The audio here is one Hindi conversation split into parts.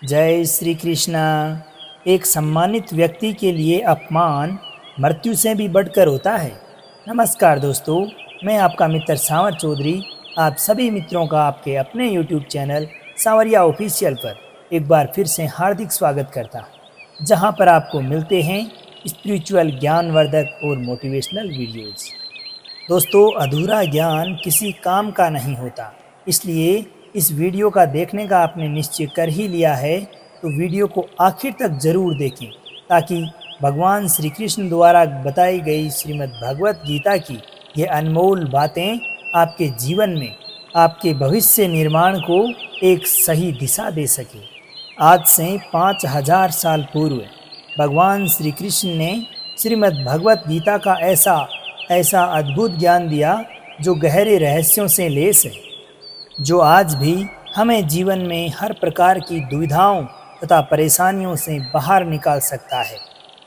जय श्री कृष्णा। एक सम्मानित व्यक्ति के लिए अपमान मृत्यु से भी बढ़कर होता है। नमस्कार दोस्तों, मैं आपका मित्र सांवर चौधरी आप सभी मित्रों का आपके अपने YouTube चैनल सांवरिया ऑफिशियल पर एक बार फिर से हार्दिक स्वागत करता हूं, जहां पर आपको मिलते हैं स्पिरिचुअल ज्ञानवर्धक और मोटिवेशनल वीडियोज़। दोस्तों, अधूरा ज्ञान किसी काम का नहीं होता, इसलिए इस वीडियो का देखने का आपने निश्चय कर ही लिया है तो वीडियो को आखिर तक ज़रूर देखें, ताकि भगवान श्री कृष्ण द्वारा बताई गई श्रीमद् भगवत गीता की ये अनमोल बातें आपके जीवन में आपके भविष्य निर्माण को एक सही दिशा दे सके। आज से 5000 साल पूर्व भगवान श्री कृष्ण ने श्रीमद् भगवत गीता का ऐसा अद्भुत ज्ञान दिया जो गहरे रहस्यों से लैस है, जो आज भी हमें जीवन में हर प्रकार की दुविधाओं तथा परेशानियों से बाहर निकाल सकता है,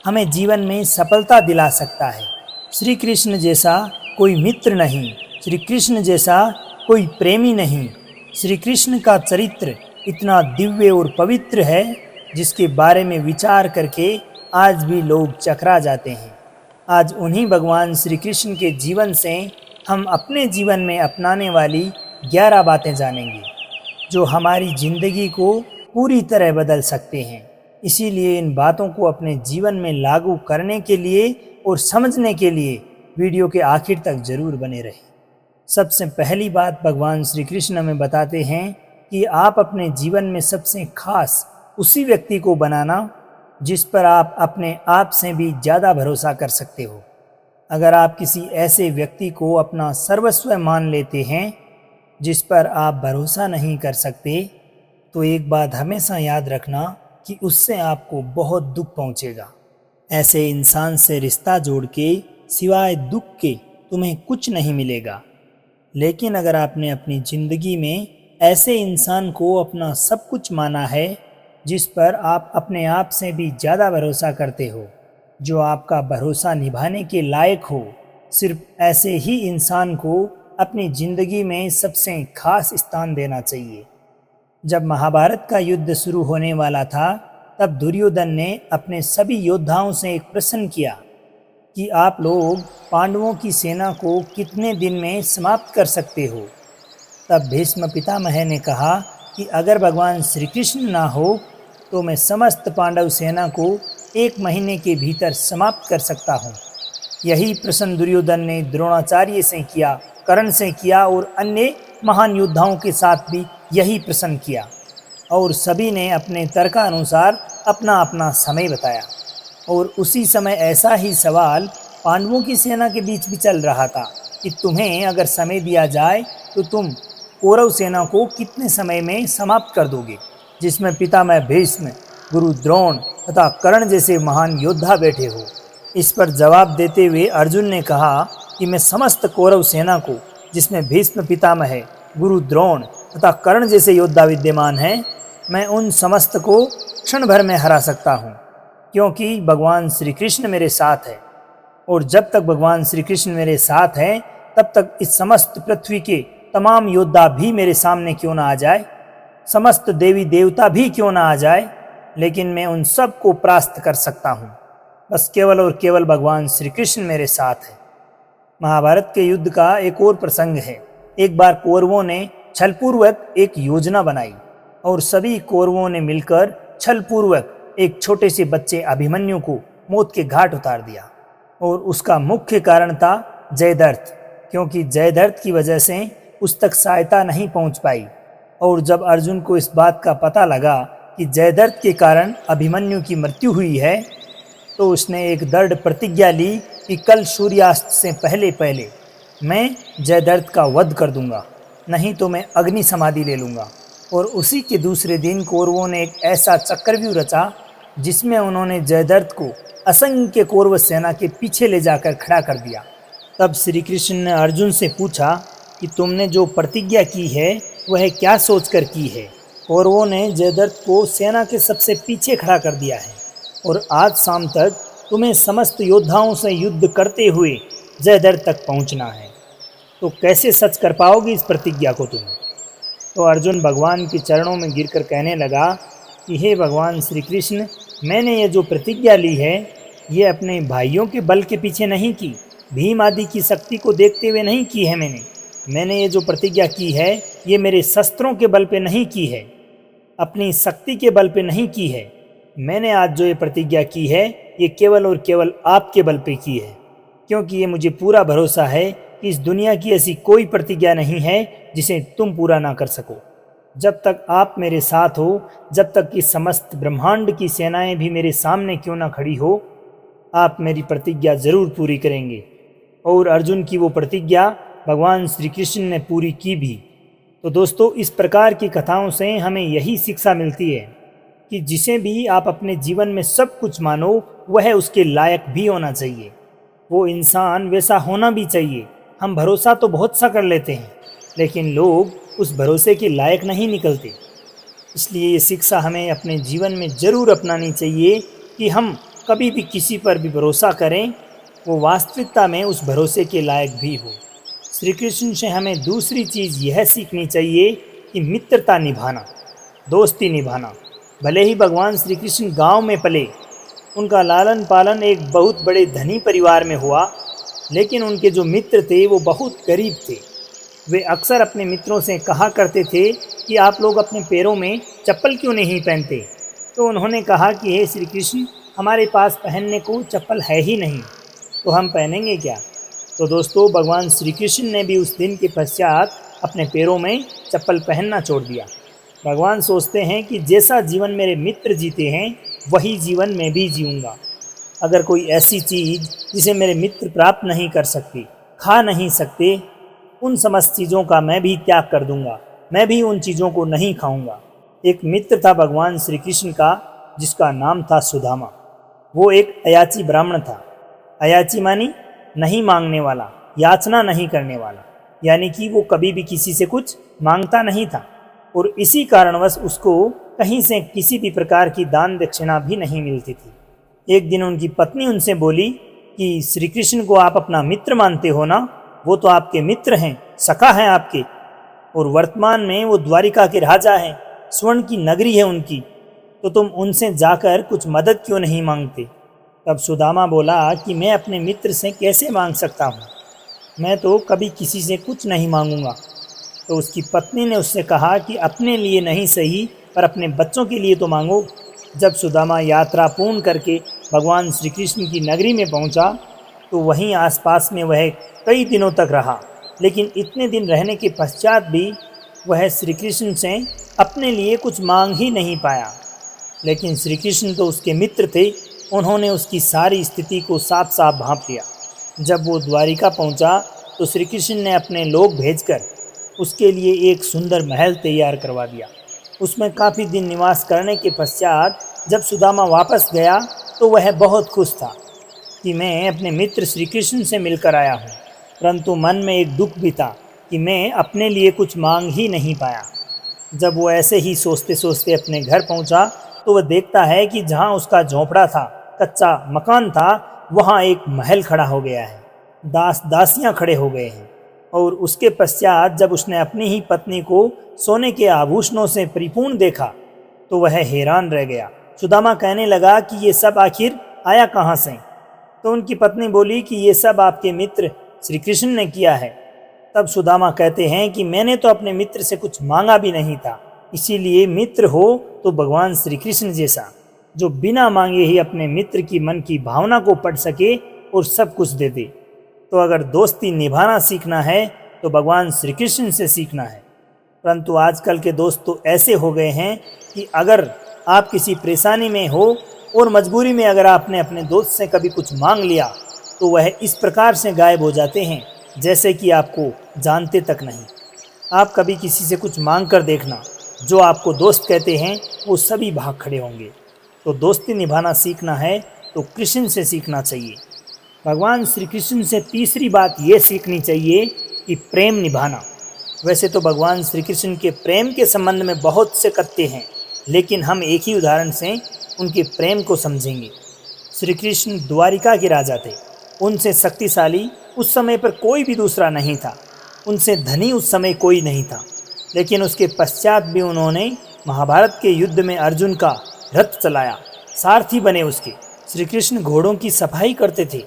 हमें जीवन में सफलता दिला सकता है। श्री कृष्ण जैसा कोई मित्र नहीं, श्री कृष्ण जैसा कोई प्रेमी नहीं। श्री कृष्ण का चरित्र इतना दिव्य और पवित्र है जिसके बारे में विचार करके आज भी लोग चकरा जाते हैं। आज उन्हीं भगवान श्री कृष्ण के जीवन से हम अपने जीवन में अपनाने वाली 11 बातें जानेंगे जो हमारी ज़िंदगी को पूरी तरह बदल सकते हैं। इसीलिए इन बातों को अपने जीवन में लागू करने के लिए और समझने के लिए वीडियो के आखिर तक ज़रूर बने रहें। सबसे पहली बात भगवान श्री कृष्ण हमें बताते हैं कि आप अपने जीवन में सबसे खास उसी व्यक्ति को बनाना जिस पर आप अपने आप से भी ज़्यादा भरोसा कर सकते हो। अगर आप किसी ऐसे व्यक्ति को अपना सर्वस्व मान लेते हैं जिस पर आप भरोसा नहीं कर सकते, तो एक बात हमेशा याद रखना कि उससे आपको बहुत दुख पहुंचेगा। ऐसे इंसान से रिश्ता जोड़ के सिवाय दुख के तुम्हें कुछ नहीं मिलेगा। लेकिन अगर आपने अपनी ज़िंदगी में ऐसे इंसान को अपना सब कुछ माना है जिस पर आप अपने आप से भी ज़्यादा भरोसा करते हो, जो आपका भरोसा निभाने के लायक हो, सिर्फ ऐसे ही इंसान को अपनी ज़िंदगी में सबसे खास स्थान देना चाहिए। जब महाभारत का युद्ध शुरू होने वाला था, तब दुर्योधन ने अपने सभी योद्धाओं से एक प्रश्न किया कि आप लोग पांडवों की सेना को कितने दिन में समाप्त कर सकते हो। तब भीष्म पितामह ने कहा कि अगर भगवान श्री कृष्ण ना हो तो मैं समस्त पांडव सेना को 1 महीने के भीतर समाप्त कर सकता हूँ। यही प्रश्न दुर्योधन ने द्रोणाचार्य से किया, कर्ण से किया और अन्य महान योद्धाओं के साथ भी यही प्रश्न किया, और सभी ने अपने तर्कानुसार अपना अपना समय बताया। और उसी समय ऐसा ही सवाल पांडवों की सेना के बीच भी चल रहा था कि तुम्हें अगर समय दिया जाए तो तुम कौरव सेना को कितने समय में समाप्त कर दोगे, जिसमें पितामह भीष्म, गुरु द्रोण तथा कर्ण जैसे महान योद्धा बैठे हो। इस पर जवाब देते हुए अर्जुन ने कहा कि मैं समस्त कौरव सेना को, जिसमें भीष्म पितामह, गुरु द्रोण तथा कर्ण जैसे योद्धा विद्यमान हैं, मैं उन समस्त को क्षण भर में हरा सकता हूँ, क्योंकि भगवान श्री कृष्ण मेरे साथ है। और जब तक भगवान श्री कृष्ण मेरे साथ हैं, तब तक इस समस्त पृथ्वी के तमाम योद्धा भी मेरे सामने क्यों ना आ जाए, समस्त देवी देवता भी क्यों ना आ जाए, लेकिन मैं उन सब को परास्त कर सकता हूँ। बस केवल और केवल भगवान श्री कृष्ण मेरे साथ है। महाभारत के युद्ध का एक और प्रसंग है। एक बार कौरवों ने छलपूर्वक एक योजना बनाई और सभी कौरवों ने मिलकर छलपूर्वक एक छोटे से बच्चे अभिमन्यु को मौत के घाट उतार दिया। और उसका मुख्य कारण था जयद्रथ, क्योंकि जयद्रथ की वजह से उस तक सहायता नहीं पहुंच पाई। और जब अर्जुन को इस बात का पता लगा कि जयद्रथ के कारण अभिमन्यु की मृत्यु हुई है, तो उसने एक दृढ़ प्रतिज्ञा ली कि कल सूर्यास्त से पहले पहले मैं जयद्रथ का वध कर दूंगा, नहीं तो मैं अग्नि समाधि ले लूँगा। और उसी के दूसरे दिन कौरवों ने एक ऐसा चक्रव्यूह रचा जिसमें उन्होंने जयद्रथ को असंख्य कौरव सेना के पीछे ले जाकर खड़ा कर दिया। तब श्री कृष्ण ने अर्जुन से पूछा कि तुमने जो प्रतिज्ञा की है वह क्या सोचकर की है। कौरवों ने जयद्रथ को सेना के सबसे पीछे खड़ा कर दिया है और आज शाम तक तुम्हें समस्त योद्धाओं से युद्ध करते हुए जयद्रथ तक पहुंचना है। तो कैसे सच कर पाओगे इस प्रतिज्ञा को तुम? तो अर्जुन भगवान के चरणों में गिरकर कहने लगा कि हे भगवान श्री कृष्ण, मैंने ये जो प्रतिज्ञा ली है ये अपने भाइयों के बल के पीछे नहीं की, भीम आदि की शक्ति को देखते हुए नहीं की है। मैंने ये जो प्रतिज्ञा की है ये मेरे शस्त्रों के बल पे नहीं की है, अपनी शक्ति के बल पे नहीं की है। मैंने आज जो ये प्रतिज्ञा की है ये केवल और केवल आपके बल पे की है, क्योंकि ये मुझे पूरा भरोसा है कि इस दुनिया की ऐसी कोई प्रतिज्ञा नहीं है जिसे तुम पूरा ना कर सको। जब तक आप मेरे साथ हो, जब तक कि समस्त ब्रह्मांड की सेनाएं भी मेरे सामने क्यों ना खड़ी हो, आप मेरी प्रतिज्ञा ज़रूर पूरी करेंगे। और अर्जुन की वो प्रतिज्ञा भगवान श्री कृष्ण ने पूरी की भी। तो दोस्तों, इस प्रकार की कथाओं से हमें यही शिक्षा मिलती है कि जिसे भी आप अपने जीवन में सब कुछ मानो वह उसके लायक भी होना चाहिए, वो इंसान वैसा होना भी चाहिए। हम भरोसा तो बहुत सा कर लेते हैं, लेकिन लोग उस भरोसे के लायक नहीं निकलते। इसलिए ये शिक्षा हमें अपने जीवन में ज़रूर अपनानी चाहिए कि हम कभी भी किसी पर भी भरोसा करें, वो वास्तविकता में उस भरोसे के लायक भी हो। श्री कृष्ण से हमें दूसरी चीज़ यह सीखनी चाहिए कि मित्रता निभाना, दोस्ती निभाना। भले ही भगवान श्री कृष्ण गाँव में पले, उनका लालन पालन एक बहुत बड़े धनी परिवार में हुआ, लेकिन उनके जो मित्र थे वो बहुत गरीब थे। वे अक्सर अपने मित्रों से कहा करते थे कि आप लोग अपने पैरों में चप्पल क्यों नहीं पहनते। तो उन्होंने कहा कि हे श्री कृष्ण, हमारे पास पहनने को चप्पल है ही नहीं, तो हम पहनेंगे क्या। तो दोस्तों, भगवान श्री कृष्ण ने भी उस दिन के पश्चात अपने पैरों में चप्पल पहनना छोड़ दिया। भगवान सोचते हैं कि जैसा जीवन मेरे मित्र जीते हैं वही जीवन मैं भी जीऊँगा। अगर कोई ऐसी चीज़ जिसे मेरे मित्र प्राप्त नहीं कर सकते, खा नहीं सकते, उन समस्त चीज़ों का मैं भी त्याग कर दूंगा, मैं भी उन चीज़ों को नहीं खाऊंगा। एक मित्र था भगवान श्री कृष्ण का जिसका नाम था सुदामा। वो एक अयाची ब्राह्मण था। अयाची मानी नहीं मांगने वाला, याचना नहीं करने वाला, यानी कि वो कभी भी किसी से कुछ मांगता नहीं था, और इसी कारणवश उसको कहीं से किसी भी प्रकार की दान दक्षिणा भी नहीं मिलती थी। एक दिन उनकी पत्नी उनसे बोली कि श्री कृष्ण को आप अपना मित्र मानते हो ना, वो तो आपके मित्र हैं, सखा हैं आपके, और वर्तमान में वो द्वारिका के राजा हैं, स्वर्ण की नगरी है उनकी, तो तुम उनसे जाकर कुछ मदद क्यों नहीं मांगते। तब सुदामा बोला कि मैं अपने मित्र से कैसे मांग सकता हूँ, मैं तो कभी किसी से कुछ नहीं मांगूंगा। तो उसकी पत्नी ने उससे कहा कि अपने लिए नहीं सही पर अपने बच्चों के लिए तो मांगो। जब सुदामा यात्रा पूर्ण करके भगवान श्री कृष्ण की नगरी में पहुंचा तो वहीं आसपास में वह कई दिनों तक रहा, लेकिन इतने दिन रहने के पश्चात भी वह श्री कृष्ण से अपने लिए कुछ मांग ही नहीं पाया। लेकिन श्री कृष्ण तो उसके मित्र थे, उन्होंने उसकी सारी स्थिति को साफ साफ भांप लिया। जब वो द्वारिका पहुंचा तो श्री कृष्ण ने अपने लोग भेजकर उसके लिए एक सुंदर महल तैयार करवा दिया। उसमें काफ़ी दिन निवास करने के पश्चात जब सुदामा वापस गया तो वह बहुत खुश था कि मैं अपने मित्र श्री कृष्ण से मिलकर आया हूँ, परंतु मन में एक दुख भी था कि मैं अपने लिए कुछ मांग ही नहीं पाया। जब वो ऐसे ही सोचते सोचते अपने घर पहुँचा तो वह देखता है कि जहाँ उसका झोंपड़ा था, कच्चा मकान था, वहाँ एक महल खड़ा हो गया है, दास दासियाँ खड़े हो गए हैं। और उसके पश्चात जब उसने अपनी ही पत्नी को सोने के आभूषणों से परिपूर्ण देखा तो वह हैरान रह गया। सुदामा कहने लगा कि ये सब आखिर आया कहाँ से। तो उनकी पत्नी बोली कि ये सब आपके मित्र श्री कृष्ण ने किया है। तब सुदामा कहते हैं कि मैंने तो अपने मित्र से कुछ मांगा भी नहीं था, इसीलिए मित्र हो तो भगवान श्री कृष्ण जैसा, जो बिना मांगे ही अपने मित्र की मन की भावना को पढ़ सके और सब कुछ दे दे। तो अगर दोस्ती निभाना सीखना है तो भगवान श्री कृष्ण से सीखना है। परंतु आजकल के दोस्त तो ऐसे हो गए हैं कि अगर आप किसी परेशानी में हो और मजबूरी में अगर आपने अपने दोस्त से कभी कुछ मांग लिया तो वह इस प्रकार से गायब हो जाते हैं जैसे कि आपको जानते तक नहीं। आप कभी किसी से कुछ मांग कर देखना, जो आपको दोस्त कहते हैं वो सभी भाग खड़े होंगे। तो दोस्ती निभाना सीखना है तो कृष्ण से सीखना चाहिए। भगवान श्री कृष्ण से तीसरी बात ये सीखनी चाहिए कि प्रेम निभाना। वैसे तो भगवान श्री कृष्ण के प्रेम के संबंध में बहुत से कथ्य हैं, लेकिन हम एक ही उदाहरण से उनके प्रेम को समझेंगे। श्री कृष्ण द्वारिका के राजा थे, उनसे शक्तिशाली उस समय पर कोई भी दूसरा नहीं था, उनसे धनी उस समय कोई नहीं था, लेकिन उसके पश्चात भी उन्होंने महाभारत के युद्ध में अर्जुन का रथ चलाया, सारथी बने उसके। श्री कृष्ण घोड़ों की सफाई करते थे।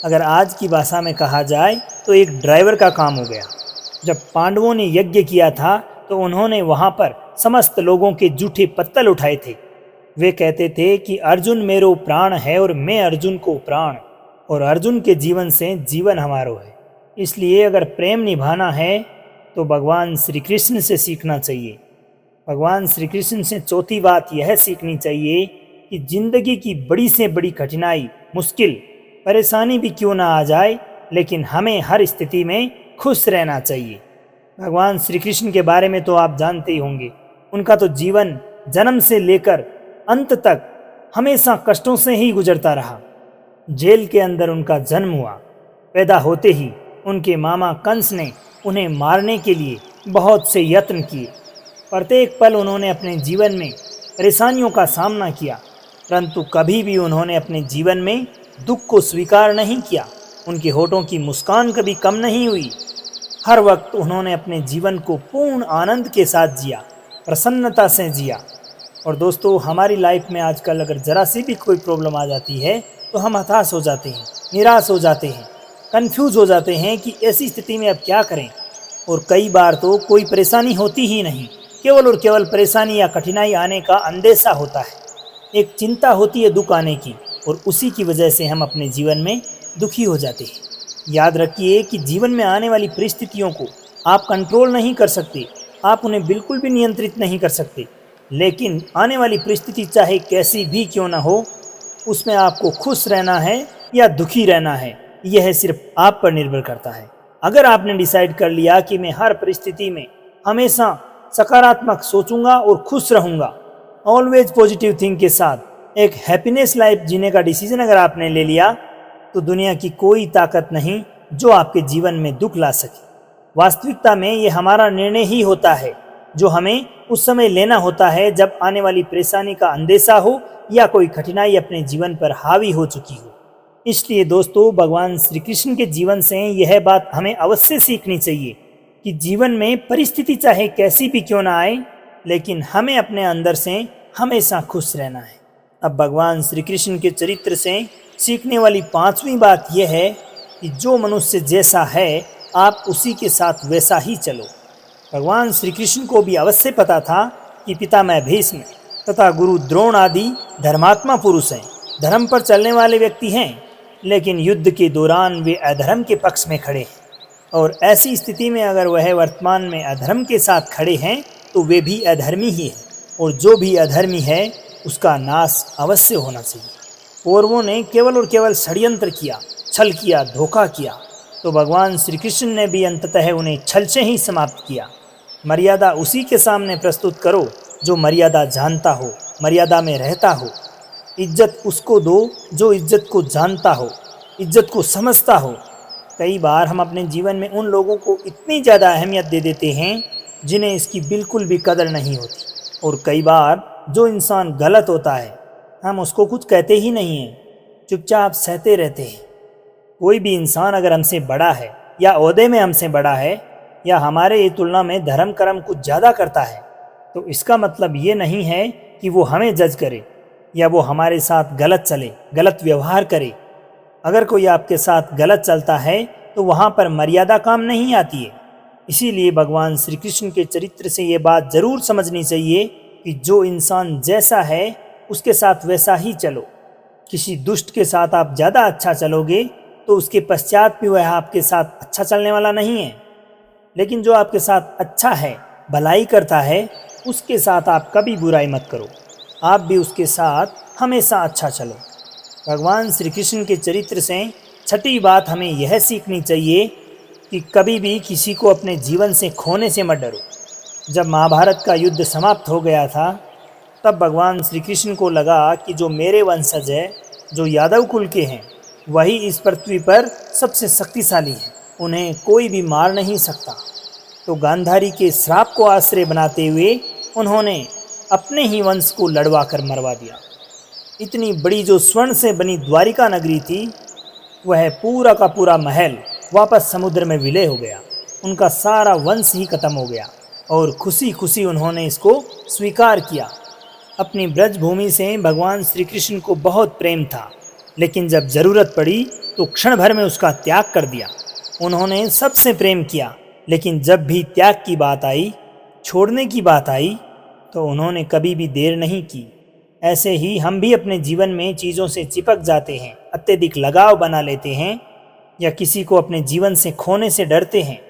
अगर आज की भाषा में कहा जाए तो एक ड्राइवर का काम हो गया। जब पांडवों ने यज्ञ किया था तो उन्होंने वहाँ पर समस्त लोगों के जूठे पत्तल उठाए थे। वे कहते थे कि अर्जुन मेरो प्राण है और मैं अर्जुन को प्राण, और अर्जुन के जीवन से जीवन हमारो है। इसलिए अगर प्रेम निभाना है तो भगवान श्री कृष्ण से सीखना चाहिए। भगवान श्री कृष्ण से चौथी बात यह सीखनी चाहिए कि जिंदगी की बड़ी से बड़ी कठिनाई, मुश्किल, परेशानी भी क्यों ना आ जाए, लेकिन हमें हर स्थिति में खुश रहना चाहिए। भगवान श्री कृष्ण के बारे में तो आप जानते ही होंगे। उनका तो जीवन जन्म से लेकर अंत तक हमेशा कष्टों से ही गुजरता रहा। जेल के अंदर उनका जन्म हुआ। पैदा होते ही उनके मामा कंस ने उन्हें मारने के लिए बहुत से यत्न किए। प्रत्येक पल उन्होंने अपने जीवन में परेशानियों का सामना किया, परंतु कभी भी उन्होंने अपने जीवन में दुख को स्वीकार नहीं किया। उनके होठों की मुस्कान कभी कम नहीं हुई। हर वक्त उन्होंने अपने जीवन को पूर्ण आनंद के साथ जिया, प्रसन्नता से जिया। और दोस्तों, हमारी लाइफ में आजकल अगर ज़रा सी भी कोई प्रॉब्लम आ जाती है तो हम हताश हो जाते हैं, निराश हो जाते हैं, कंफ्यूज हो जाते हैं कि ऐसी स्थिति में अब क्या करें। और कई बार तो कोई परेशानी होती ही नहीं, केवल और केवल परेशानी या कठिनाई आने का अंदेशा होता है। एक चिंता होती है दुख आने की, और उसी की वजह से हम अपने जीवन में दुखी हो जाते हैं। याद रखिए कि जीवन में आने वाली परिस्थितियों को आप कंट्रोल नहीं कर सकते, आप उन्हें बिल्कुल भी नियंत्रित नहीं कर सकते, लेकिन आने वाली परिस्थिति चाहे कैसी भी क्यों ना हो, उसमें आपको खुश रहना है या दुखी रहना है, यह सिर्फ आप पर निर्भर करता है। अगर आपने डिसाइड कर लिया कि मैं हर परिस्थिति में हमेशा सकारात्मक सोचूंगा और खुश रहूंगा, ऑलवेज पॉजिटिव थिंक के साथ एक हैप्पीनेस लाइफ जीने का डिसीजन अगर आपने ले लिया, तो दुनिया की कोई ताकत नहीं जो आपके जीवन में दुख ला सके। वास्तविकता में ये हमारा निर्णय ही होता है जो हमें उस समय लेना होता है जब आने वाली परेशानी का अंदेशा हो या कोई कठिनाई अपने जीवन पर हावी हो चुकी हो। इसलिए दोस्तों, भगवान श्री कृष्ण के जीवन से यह बात हमें अवश्य सीखनी चाहिए कि जीवन में परिस्थिति चाहे कैसी भी क्यों ना आए, लेकिन हमें अपने अंदर से हमेशा खुश रहना है। अब भगवान श्री कृष्ण के चरित्र से सीखने वाली पांचवी बात यह है कि जो मनुष्य जैसा है आप उसी के साथ वैसा ही चलो। भगवान श्री कृष्ण को भी अवश्य पता था कि पितामह भीष्म तथा गुरु द्रोण आदि धर्मात्मा पुरुष हैं, धर्म पर चलने वाले व्यक्ति हैं, लेकिन युद्ध के दौरान वे अधर्म के पक्ष में खड़े हैं। और ऐसी स्थिति में अगर वह वर्तमान में अधर्म के साथ खड़े हैं तो वे भी अधर्मी ही हैं, और जो भी अधर्मी है उसका नाश अवश्य होना चाहिए। कौरवों ने केवल और केवल षड्यंत्र किया, छल किया, धोखा किया, तो भगवान श्री कृष्ण ने भी अंततः उन्हें छल से ही समाप्त किया। मर्यादा उसी के सामने प्रस्तुत करो जो मर्यादा जानता हो, मर्यादा में रहता हो। इज्जत उसको दो जो इज्जत को जानता हो, इज्जत को समझता हो। कई बार हम अपने जीवन में उन लोगों को इतनी ज़्यादा अहमियत दे देते हैं जिन्हें इसकी बिल्कुल भी कदर नहीं होती, और कई बार जो इंसान गलत होता है हम उसको कुछ कहते ही नहीं हैं, चुपचाप सहते रहते हैं। कोई भी इंसान अगर हमसे बड़ा है या ओहदे में हमसे बड़ा है या हमारे तुलना में धर्म कर्म कुछ ज़्यादा करता है, तो इसका मतलब ये नहीं है कि वो हमें जज करे या वो हमारे साथ गलत चले, गलत व्यवहार करे। अगर कोई आपके साथ गलत चलता है तो वहाँ पर मर्यादा काम नहीं आती है। इसीलिए भगवान श्री कृष्ण के चरित्र से ये बात ज़रूर समझनी चाहिए कि जो इंसान जैसा है उसके साथ वैसा ही चलो। किसी दुष्ट के साथ आप ज़्यादा अच्छा चलोगे तो उसके पश्चात भी वह आपके साथ अच्छा चलने वाला नहीं है, लेकिन जो आपके साथ अच्छा है, भलाई करता है, उसके साथ आप कभी बुराई मत करो, आप भी उसके साथ हमेशा अच्छा चलो। भगवान श्री कृष्ण के चरित्र से छठी बात हमें यह सीखनी चाहिए कि कभी भी किसी को अपने जीवन से खोने से मत डरो। जब महाभारत का युद्ध समाप्त हो गया था तब भगवान श्री कृष्ण को लगा कि जो मेरे वंशज है, जो यादव कुल के हैं, वही इस पृथ्वी पर सबसे शक्तिशाली है, उन्हें कोई भी मार नहीं सकता। तो गांधारी के श्राप को आश्रय बनाते हुए उन्होंने अपने ही वंश को लड़वा कर मरवा दिया। इतनी बड़ी जो स्वर्ण से बनी द्वारिका नगरी थी, वह पूरा का पूरा महल वापस समुद्र में विलय हो गया। उनका सारा वंश ही खत्म हो गया। और खुशी खुशी उन्होंने इसको स्वीकार किया। अपनी ब्रजभूमि से भगवान श्री कृष्ण को बहुत प्रेम था, लेकिन जब ज़रूरत पड़ी तो क्षण भर में उसका त्याग कर दिया। उन्होंने सबसे प्रेम किया, लेकिन जब भी त्याग की बात आई, छोड़ने की बात आई, तो उन्होंने कभी भी देर नहीं की। ऐसे ही हम भी अपने जीवन में चीज़ों से चिपक जाते हैं, अत्यधिक लगाव बना लेते हैं, या किसी को अपने जीवन से खोने से डरते हैं,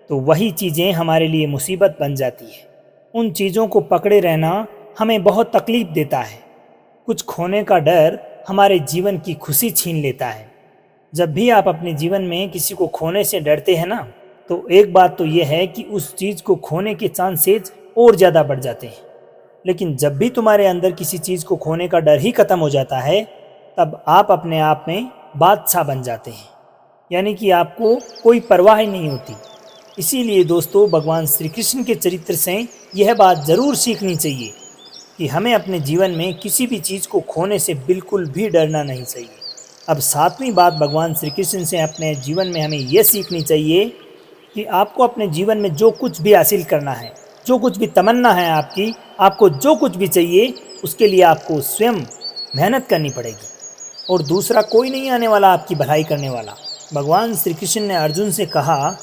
तो वही चीज़ें हमारे लिए मुसीबत बन जाती है। उन चीज़ों को पकड़े रहना हमें बहुत तकलीफ देता है। कुछ खोने का डर हमारे जीवन की खुशी छीन लेता है। जब भी आप अपने जीवन में किसी को खोने से डरते हैं ना, तो एक बात तो यह है कि उस चीज़ को खोने के चांसेस और ज़्यादा बढ़ जाते हैं। लेकिन जब भी तुम्हारे अंदर किसी चीज़ को खोने का डर ही खत्म हो जाता है, तब आप अपने आप में बादशाह बन जाते हैं, यानी कि आपको कोई परवाह ही नहीं होती। इसीलिए दोस्तों, भगवान श्री कृष्ण के चरित्र से यह बात ज़रूर सीखनी चाहिए कि हमें अपने जीवन में किसी भी चीज़ को खोने से बिल्कुल भी डरना नहीं चाहिए। अब सातवीं बात भगवान श्री कृष्ण से अपने जीवन में हमें यह सीखनी चाहिए कि आपको अपने जीवन में जो कुछ भी हासिल करना है, जो कुछ भी तमन्ना है आपकी, आपको जो कुछ भी चाहिए, उसके लिए आपको स्वयं मेहनत करनी पड़ेगी, और दूसरा कोई नहीं आने वाला आपकी भलाई करने वाला। भगवान श्री कृष्ण ने अर्जुन से कहा,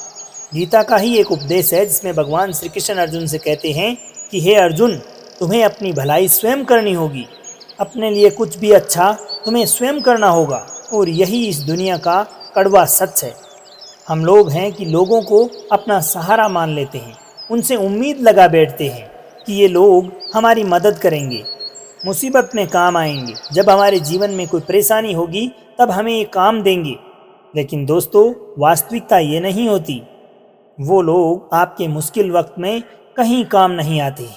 गीता का ही एक उपदेश है जिसमें भगवान श्री कृष्ण अर्जुन से कहते हैं कि हे अर्जुन, तुम्हें अपनी भलाई स्वयं करनी होगी। अपने लिए कुछ भी अच्छा तुम्हें स्वयं करना होगा, और यही इस दुनिया का कड़वा सच है। हम लोग हैं कि लोगों को अपना सहारा मान लेते हैं, उनसे उम्मीद लगा बैठते हैं कि ये लोग हमारी मदद करेंगे, मुसीबत में काम आएंगे, जब हमारे जीवन में कोई परेशानी होगी तब हमें ये काम देंगे। लेकिन दोस्तों, वास्तविकता ये नहीं होती। वो लोग आपके मुश्किल वक्त में कहीं काम नहीं आते,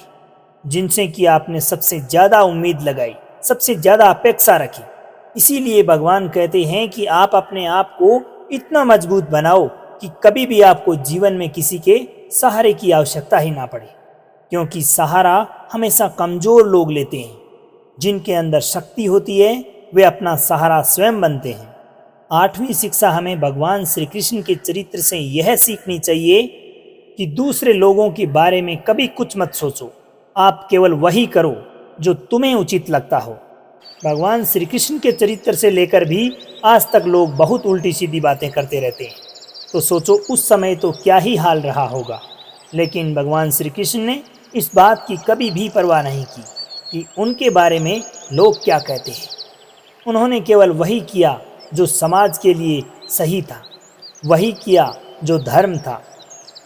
जिनसे कि आपने सबसे ज़्यादा उम्मीद लगाई, सबसे ज़्यादा अपेक्षा रखी। इसीलिए भगवान कहते हैं कि आप अपने आप को इतना मजबूत बनाओ कि कभी भी आपको जीवन में किसी के सहारे की आवश्यकता ही ना पड़े, क्योंकि सहारा हमेशा कमज़ोर लोग लेते हैं। जिनके अंदर शक्ति होती है वे अपना सहारा स्वयं बनते हैं। आठवीं शिक्षा हमें भगवान श्री कृष्ण के चरित्र से यह सीखनी चाहिए कि दूसरे लोगों के बारे में कभी कुछ मत सोचो, आप केवल वही करो जो तुम्हें उचित लगता हो। भगवान श्री कृष्ण के चरित्र से लेकर भी आज तक लोग बहुत उल्टी सीधी बातें करते रहते हैं, तो सोचो उस समय तो क्या ही हाल रहा होगा। लेकिन भगवान श्री कृष्ण ने इस बात की कभी भी परवाह नहीं की कि उनके बारे में लोग क्या कहते हैं। उन्होंने केवल वही किया जो समाज के लिए सही था, वही किया जो धर्म था।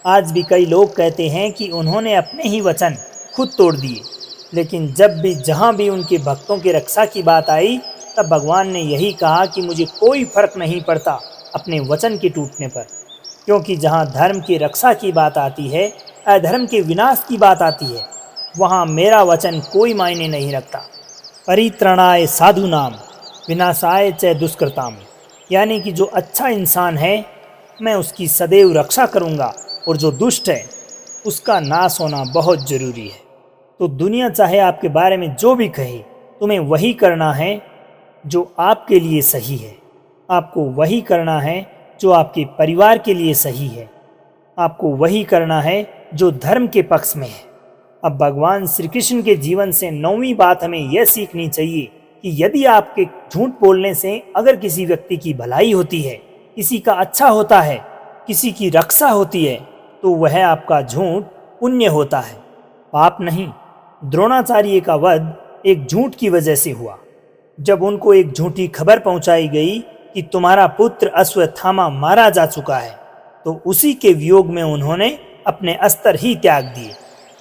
आज भी कई लोग कहते हैं कि उन्होंने अपने ही वचन खुद तोड़ दिए, लेकिन जब भी जहाँ भी उनके भक्तों की रक्षा की बात आई, तब भगवान ने यही कहा कि मुझे कोई फर्क नहीं पड़ता अपने वचन के टूटने पर, क्योंकि जहाँ धर्म की रक्षा की बात आती है, अधर्म के विनाश की बात आती है, वहाँ मेरा वचन कोई मायने नहीं रखता। परित्रणाय साधुनाम विनाशाय च दुष्कृताम, यानी कि जो अच्छा इंसान है मैं उसकी सदैव रक्षा करूँगा, और जो दुष्ट है उसका नाश होना बहुत ज़रूरी है। तो दुनिया चाहे आपके बारे में जो भी कहे, तुम्हें वही करना है जो आपके लिए सही है। आपको वही करना है जो आपके परिवार के लिए सही है। आपको वही करना है जो धर्म के पक्ष में है। अब भगवान श्री कृष्ण के जीवन से नौवीं बात हमें यह सीखनी चाहिए कि यदि आपके झूठ बोलने से अगर किसी व्यक्ति की भलाई होती है, किसी का अच्छा होता है, किसी की रक्षा होती है, तो वह आपका झूठ पुण्य होता है, पाप नहीं। द्रोणाचार्य का वध एक झूठ की वजह से हुआ। जब उनको एक झूठी खबर पहुंचाई गई कि तुम्हारा पुत्र अश्वत्थामा मारा जा चुका है, तो उसी के वियोग में उन्होंने अपने अस्त्र ही त्याग दिए,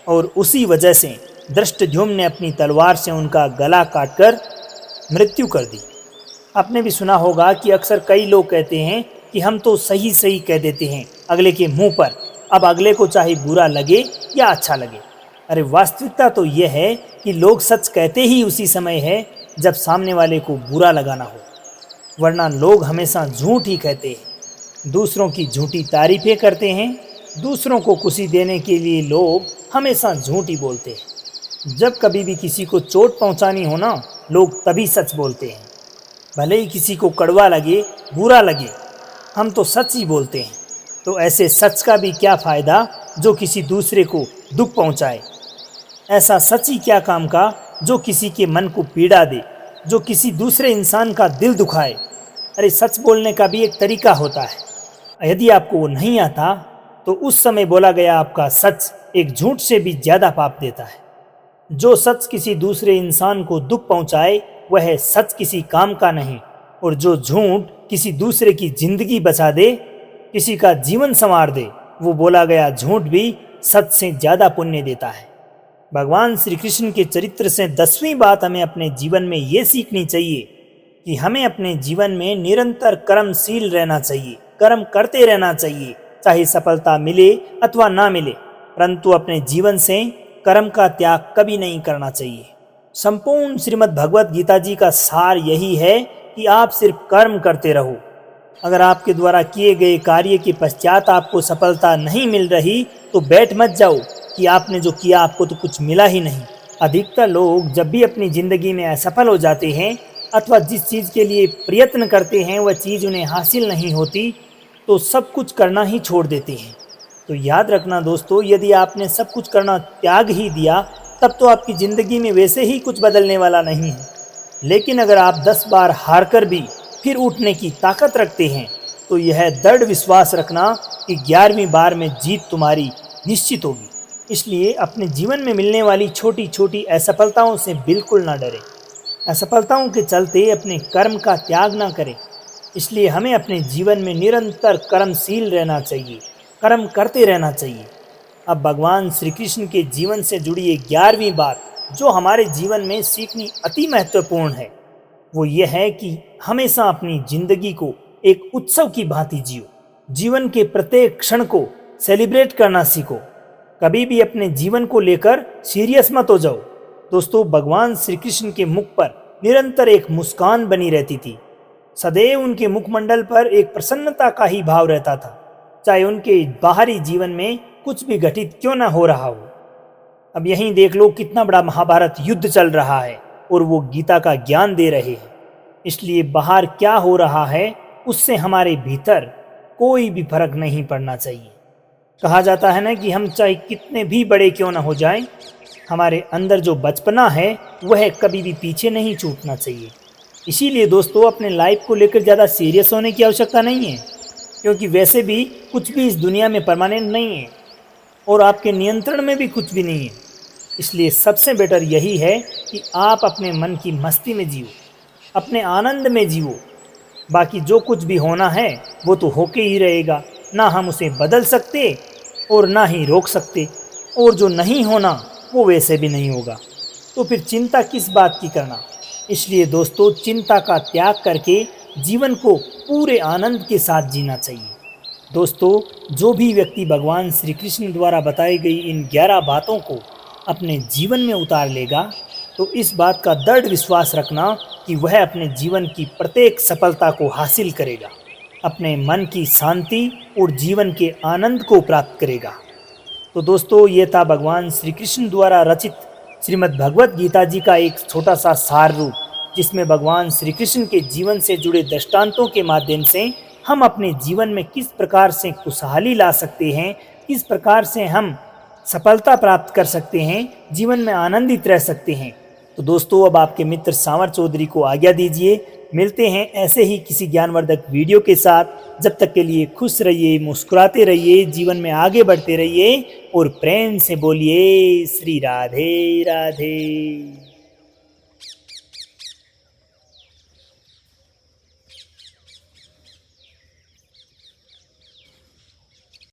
और उसी वजह से धृष्टद्युम्न ने अपनी तलवार से उनका गला काटकर मृत्यु कर दी। आपने भी सुना होगा कि अक्सर कई लोग कहते हैं कि हम तो सही सही कह देते हैं अगले के मुंह पर, अब अगले को चाहे बुरा लगे या अच्छा लगे। अरे वास्तविकता तो यह है कि लोग सच कहते ही उसी समय है जब सामने वाले को बुरा लगाना हो, वरना लोग हमेशा झूठ ही कहते हैं, दूसरों की झूठी तारीफें करते हैं। दूसरों को खुशी देने के लिए लोग हमेशा झूठ ही बोलते हैं। जब कभी भी किसी को चोट पहुंचानी हो ना, लोग तभी सच बोलते हैं, भले ही किसी को कड़वा लगे, बुरा लगे, हम तो सच ही बोलते हैं। तो ऐसे सच का भी क्या फ़ायदा जो किसी दूसरे को दुख पहुंचाए। ऐसा सच ही क्या काम का जो किसी के मन को पीड़ा दे, जो किसी दूसरे इंसान का दिल दुखाए। अरे सच बोलने का भी एक तरीका होता है। यदि आपको वो नहीं आता तो उस समय बोला गया आपका सच एक झूठ से भी ज्यादा पाप देता है। जो सच किसी दूसरे इंसान को दुख पहुंचाए वह सच किसी काम का नहीं, और जो झूठ किसी दूसरे की जिंदगी बचा दे, किसी का जीवन संवार दे, वो बोला गया झूठ भी सच से ज्यादा पुण्य देता है। भगवान श्री कृष्ण के चरित्र से 10वीं बात हमें अपने जीवन में ये सीखनी चाहिए कि हमें अपने जीवन में निरंतर कर्मशील रहना चाहिए, कर्म करते रहना चाहिए, चाहे सफलता मिले अथवा ना मिले, परंतु अपने जीवन से कर्म का त्याग कभी नहीं करना चाहिए। संपूर्ण श्रीमद् भगवत गीता जी का सार यही है कि आप सिर्फ कर्म करते रहो। अगर आपके द्वारा किए गए कार्य के पश्चात आपको सफलता नहीं मिल रही तो बैठ मत जाओ कि आपने जो किया आपको तो कुछ मिला ही नहीं। अधिकतर लोग जब भी अपनी जिंदगी में असफल हो जाते हैं अथवा जिस चीज़ के लिए प्रयत्न करते हैं वह चीज़ उन्हें हासिल नहीं होती तो सब कुछ करना ही छोड़ देते हैं। तो याद रखना दोस्तों, यदि आपने सब कुछ करना त्याग ही दिया तब तो आपकी ज़िंदगी में वैसे ही कुछ बदलने वाला नहीं है। लेकिन अगर आप 10 बार हार कर भी फिर उठने की ताकत रखते हैं तो यह दृढ़ विश्वास रखना कि 11वीं बार में जीत तुम्हारी निश्चित होगी। इसलिए अपने जीवन में मिलने वाली छोटी छोटी असफलताओं से बिल्कुल ना डरें। असफलताओं के चलते अपने कर्म का त्याग ना करें। इसलिए हमें अपने जीवन में निरंतर कर्मशील रहना चाहिए, कर्म करते रहना चाहिए। अब भगवान श्री कृष्ण के जीवन से जुड़ी एक 11वीं बात जो हमारे जीवन में सीखनी अति महत्वपूर्ण है वो ये है कि हमेशा अपनी जिंदगी को एक उत्सव की भांति जियो। जीवन के प्रत्येक क्षण को सेलिब्रेट करना सीखो। कभी भी अपने जीवन को लेकर सीरियस मत हो जाओ। दोस्तों, भगवान श्री कृष्ण के मुख पर निरंतर एक मुस्कान बनी रहती थी। सदैव उनके मुखमंडल पर एक प्रसन्नता का ही भाव रहता था, चाहे उनके बाहरी जीवन में कुछ भी घटित क्यों ना हो रहा हो। अब यहीं देख लो कितना बड़ा महाभारत युद्ध चल रहा है और वो गीता का ज्ञान दे रहे हैं। इसलिए बाहर क्या हो रहा है उससे हमारे भीतर कोई भी फर्क नहीं पड़ना चाहिए। कहा जाता है ना कि हम चाहे कितने भी बड़े क्यों ना हो जाएं, हमारे अंदर जो बचपना है वह कभी भी पीछे नहीं छूटना चाहिए। इसीलिए दोस्तों, अपने लाइफ को लेकर ज़्यादा सीरियस होने की आवश्यकता नहीं है, क्योंकि वैसे भी कुछ भी इस दुनिया में परमानेंट नहीं है और आपके नियंत्रण में भी कुछ भी नहीं है। इसलिए सबसे बेटर यही है कि आप अपने मन की मस्ती में जियो, अपने आनंद में जियो। बाकी जो कुछ भी होना है वो तो होके ही रहेगा, ना हम उसे बदल सकते और ना ही रोक सकते, और जो नहीं होना वो वैसे भी नहीं होगा। तो फिर चिंता किस बात की करना। इसलिए दोस्तों, चिंता का त्याग करके जीवन को पूरे आनंद के साथ जीना चाहिए। दोस्तों, जो भी व्यक्ति भगवान श्री कृष्ण द्वारा बताई गई इन 11 बातों को अपने जीवन में उतार लेगा तो इस बात का दृढ़ विश्वास रखना कि वह अपने जीवन की प्रत्येक सफलता को हासिल करेगा, अपने मन की शांति और जीवन के आनंद को प्राप्त करेगा। तो दोस्तों, ये था भगवान श्री कृष्ण द्वारा रचित श्रीमद् भगवत गीता जी का एक छोटा सा सार रूप, जिसमें भगवान श्री कृष्ण के जीवन से जुड़े दृष्टांतों के माध्यम से हम अपने जीवन में किस प्रकार से खुशहाली ला सकते हैं, किस प्रकार से हम सफलता प्राप्त कर सकते हैं, जीवन में आनंदित रह सकते हैं। तो दोस्तों, अब आपके मित्र सांवर चौधरी को आज्ञा दीजिए। मिलते हैं ऐसे ही किसी ज्ञानवर्धक वीडियो के साथ। जब तक के लिए खुश रहिए, मुस्कुराते रहिए, जीवन में आगे बढ़ते रहिए और प्रेम से बोलिए श्री राधे राधे।